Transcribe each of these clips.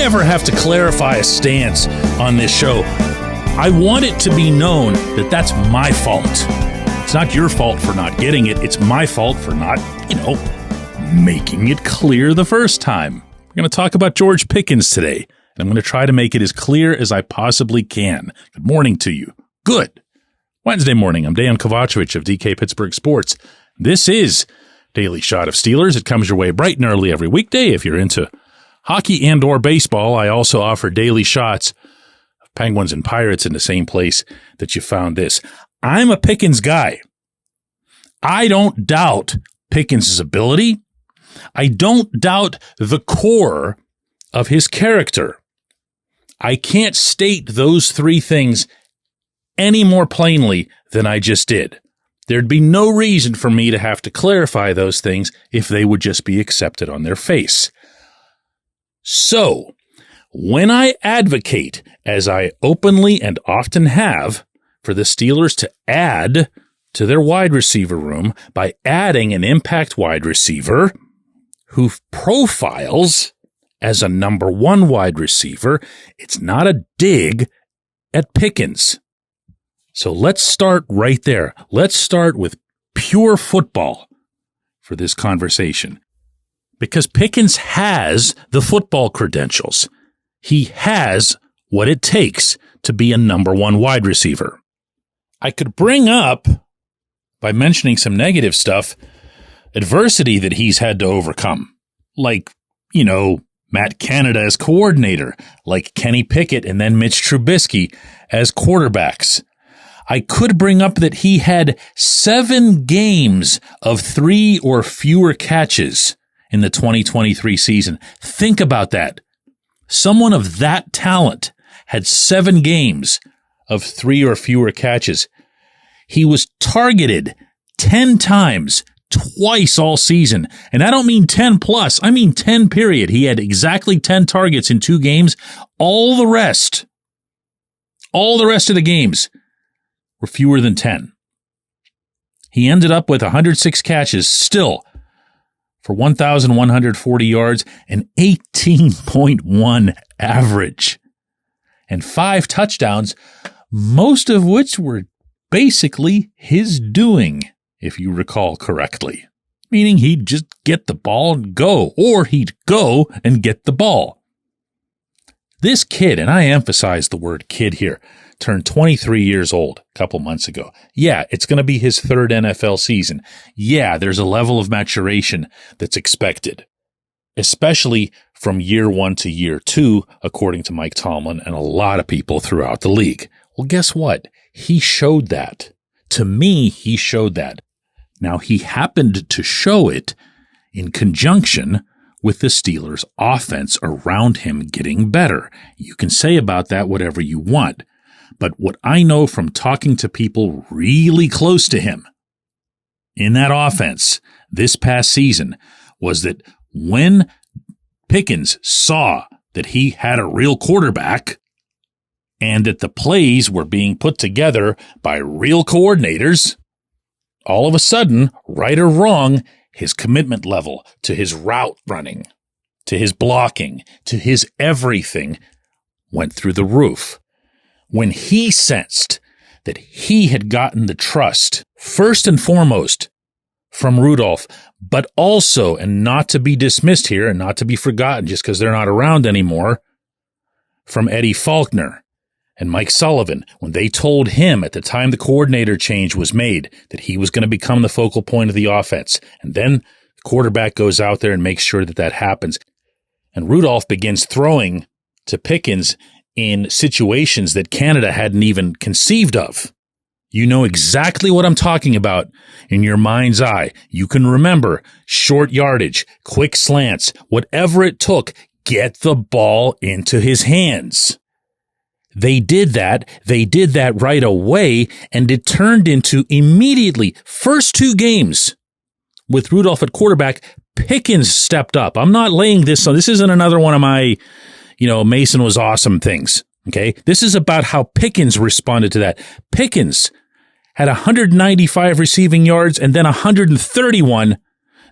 ever have to clarify a stance on this show, I want it to be known that that's my fault. It's not your fault for not getting it. It's my fault for not, making it clear the first time. We're going to talk about George Pickens today, and I'm going to try to make it as clear as I possibly can. Good morning to you. Good. Wednesday morning, I'm Dejan Kovacevic of DK Pittsburgh Sports. This is Daily Shot of Steelers. It comes your way bright and early every weekday. If you're into hockey and or baseball, I also offer daily shots of Penguins and Pirates in the same place that you found this. I'm a Pickens guy. I don't doubt Pickens' ability. I don't doubt the core of his character. I can't state those three things any more plainly than I just did. There'd be no reason for me to have to clarify those things if they would just be accepted on their face. So, when I advocate, as I openly and often have, for the Steelers to add to their wide receiver room by adding an impact wide receiver who profiles as a number one wide receiver, it's not a dig at Pickens. So let's start right there. Let's start with pure football for this conversation. Because Pickens has the football credentials. He has what it takes to be a number one wide receiver. I could bring up, by mentioning some negative stuff, adversity that he's had to overcome. Like, Matt Canada as coordinator, like Kenny Pickett and then Mitch Trubisky as quarterbacks. I could bring up that he had 7 games of 3 or fewer catches in the 2023 season. Think about that. Someone of that talent had 7 games of 3 or fewer catches. He was targeted 10 times, twice all season. And I don't mean 10 plus, I mean 10 period. He had exactly 10 targets in 2 games. All the rest of the games were fewer than 10. He ended up with 106 catches still for 1,140 yards, an 18.1 average, and 5 touchdowns, most of which were basically his doing, if you recall correctly. Meaning he'd just get the ball and go, or he'd go and get the ball. This kid, and I emphasize the word kid here, turned 23 years old a couple months ago. Yeah, it's going to be his 3rd NFL season. Yeah, there's a level of maturation that's expected, especially from year 1 to year 2, according to Mike Tomlin and a lot of people throughout the league. Well, guess what? He showed that. To me, he showed that. Now, he happened to show it in conjunction with the Steelers' offense around him getting better. You can say about that whatever you want. But what I know from talking to people really close to him in that offense this past season was that when Pickens saw that he had a real quarterback and that the plays were being put together by real coordinators, all of a sudden, right or wrong, his commitment level to his route running, to his blocking, to his everything went through the roof. When he sensed that he had gotten the trust, first and foremost, from Rudolph, but also, and not to be dismissed here and not to be forgotten just because they're not around anymore, from Eddie Faulkner and Mike Sullivan, when they told him at the time the coordinator change was made that he was going to become the focal point of the offense. And then the quarterback goes out there and makes sure that that happens. And Rudolph begins throwing to Pickens in situations that Canada hadn't even conceived of. You know exactly what I'm talking about in your mind's eye. You can remember short yardage, quick slants, whatever it took, get the ball into his hands. They did that. They did that right away, and it turned into immediately, first 2 games with Rudolph at quarterback, Pickens stepped up. I'm not laying this on. This isn't another one of my, Mason was awesome things. Okay. This is about how Pickens responded to that. Pickens had 195 receiving yards and then 131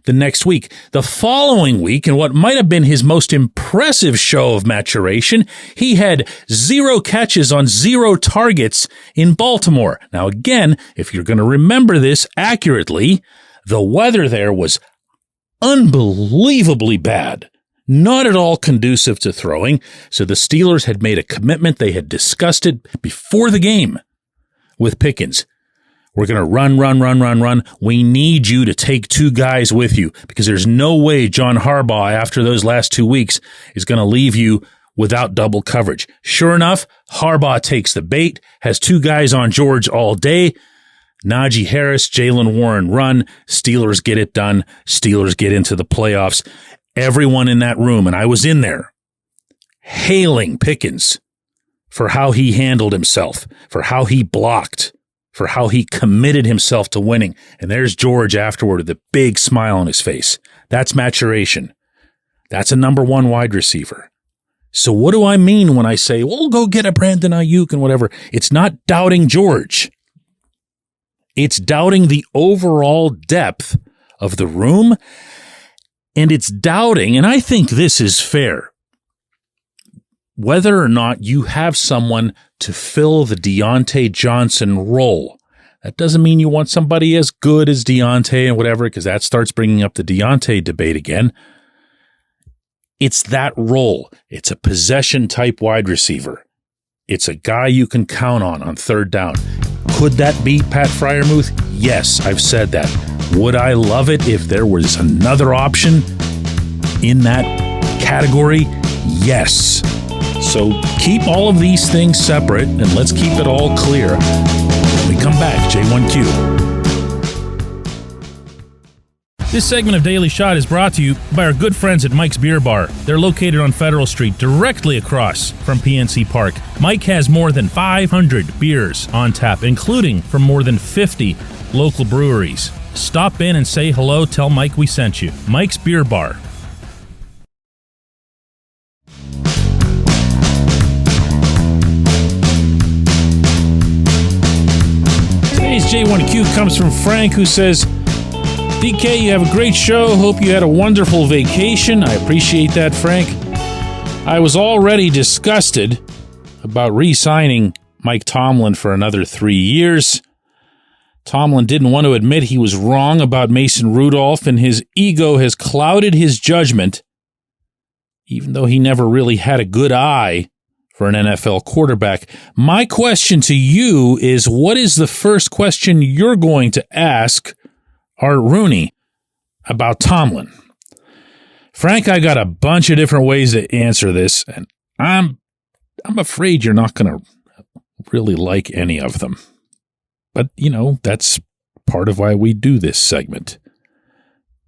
the next week. The following week, in what might have been his most impressive show of maturation, he had 0 catches on 0 targets in Baltimore. Now, again, if you're going to remember this accurately, the weather there was unbelievably bad. Not at all conducive to throwing, so the Steelers had made a commitment. They had discussed it before the game with Pickens. We're going to run. We need you to take 2 guys with you because there's no way John Harbaugh, after those last 2 weeks, is going to leave you without double coverage. Sure enough, Harbaugh takes the bait, has 2 guys on George all day. Najee Harris, Jalen Warren run. Steelers get it done. Steelers get into the playoffs. Everyone in that room, and I was in there, hailing Pickens for how he handled himself, for how he blocked, for how he committed himself to winning. And there's George afterward with a big smile on his face. That's maturation. That's a number 1 wide receiver. So what do I mean when I say, well, go get a Brandon Ayuk and whatever? It's not doubting George. It's doubting the overall depth of the room. And it's doubting, and I think this is fair, whether or not you have someone to fill the Deontay Johnson role. That doesn't mean you want somebody as good as Deontay and whatever, because that starts bringing up the Deontay debate again. It's that role. It's a possession-type wide receiver. It's a guy you can count on 3rd down. Could that be Pat Freiermuth? Yes, I've said that. Would I love it if there was another option in that category? Yes. So keep all of these things separate and let's keep it all clear. When we come back, J1Q. This segment of Daily Shot is brought to you by our good friends at Mike's Beer Bar. They're located on Federal Street, directly across from PNC Park. Mike has more than 500 beers on tap, including from more than 50 local breweries. Stop in and say hello. Tell Mike we sent you. Mike's Beer Bar. Today's J1Q comes from Frank, who says, DK, you have a great show. Hope you had a wonderful vacation. I appreciate that, Frank. I was already disgusted about re-signing Mike Tomlin for another 3 years. Tomlin didn't want to admit he was wrong about Mason Rudolph, and his ego has clouded his judgment, even though he never really had a good eye for an NFL quarterback. My question to you is, what is the first question you're going to ask Art Rooney about Tomlin? Frank, I got a bunch of different ways to answer this, and I'm afraid you're not going to really like any of them. But, that's part of why we do this segment.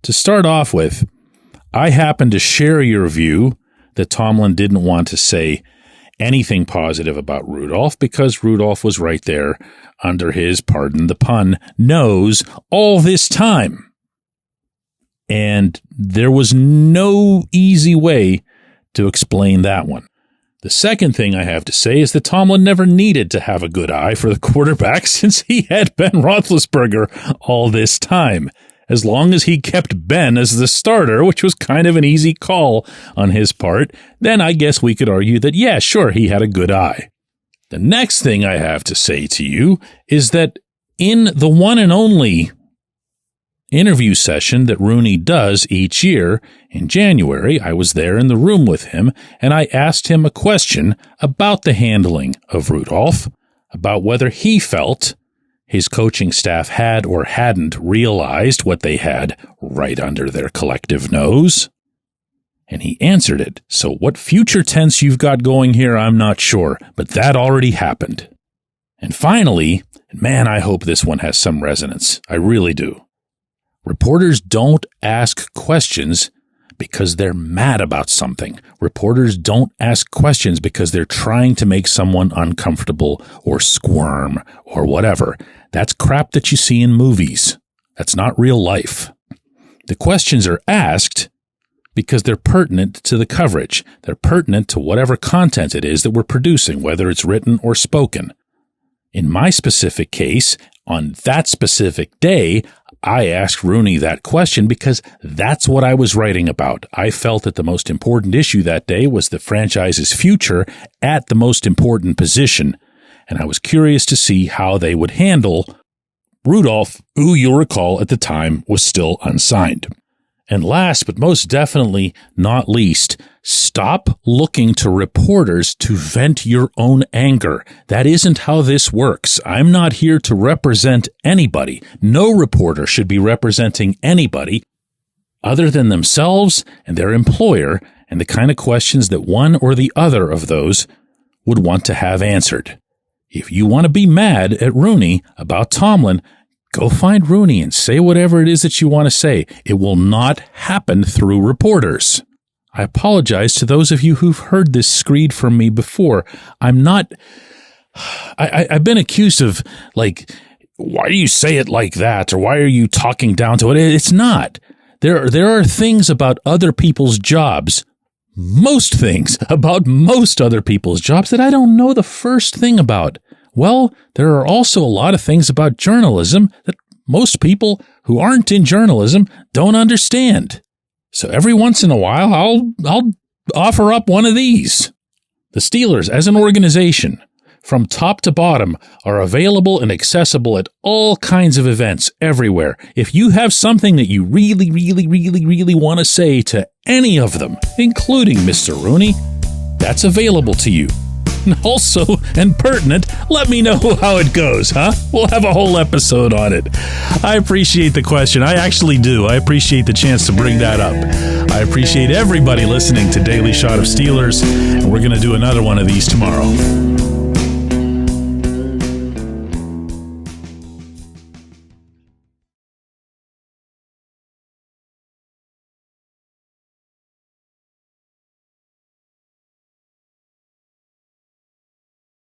To start off with, I happen to share your view that Tomlin didn't want to say anything positive about Rudolph because Rudolph was right there under his, pardon the pun, nose all this time. And there was no easy way to explain that one. The second thing I have to say is that Tomlin never needed to have a good eye for the quarterback since he had Ben Roethlisberger all this time. As long as he kept Ben as the starter, which was kind of an easy call on his part, then I guess we could argue that, yeah, sure, he had a good eye. The next thing I have to say to you is that in the one and only interview session that Rooney does each year in January, I was there in the room with him, and I asked him a question about the handling of Rudolph, about whether he felt his coaching staff had or hadn't realized what they had right under their collective nose. And he answered it. So what future tense you've got going here, I'm not sure, but that already happened. And finally, man, I hope this one has some resonance. I really do. Reporters don't ask questions because they're mad about something. Reporters don't ask questions because they're trying to make someone uncomfortable or squirm or whatever. That's crap that you see in movies. That's not real life. The questions are asked because they're pertinent to the coverage. They're pertinent to whatever content it is that we're producing, whether it's written or spoken. In my specific case, On that specific day, I asked Rooney that question because that's what I was writing about. I felt that the most important issue that day was the franchise's future at the most important position, and I was curious to see how they would handle Rudolph, who you'll recall at the time was still unsigned. And last but most definitely not least, stop looking to reporters to vent your own anger. That isn't how this works. I'm not here to represent anybody. No reporter should be representing anybody other than themselves and their employer and the kind of questions that one or the other of those would want to have answered. If you want to be mad at Rooney about Tomlin, go find Rooney and say whatever it is that you want to say. It will not happen through reporters. I apologize to those of you who've heard this screed from me before. I've been accused of, like, why do you say it like that? Or why are you talking down to it? It's not. There are things about other people's jobs, most things about most other people's jobs that I don't know the first thing about. Well, there are also a lot of things about journalism that most people who aren't in journalism don't understand. So every once in a while, I'll offer up one of these. The Steelers, as an organization, from top to bottom, are available and accessible at all kinds of events everywhere. If you have something that you really, really, really, really want to say to any of them, including Mr. Rooney, that's available to you. Also, and pertinent, let me know how it goes, huh? We'll have a whole episode on it. I appreciate the question. I actually do. I appreciate the chance to bring that up. I appreciate everybody listening to Daily Shot of Steelers, and we're going to do another one of these tomorrow.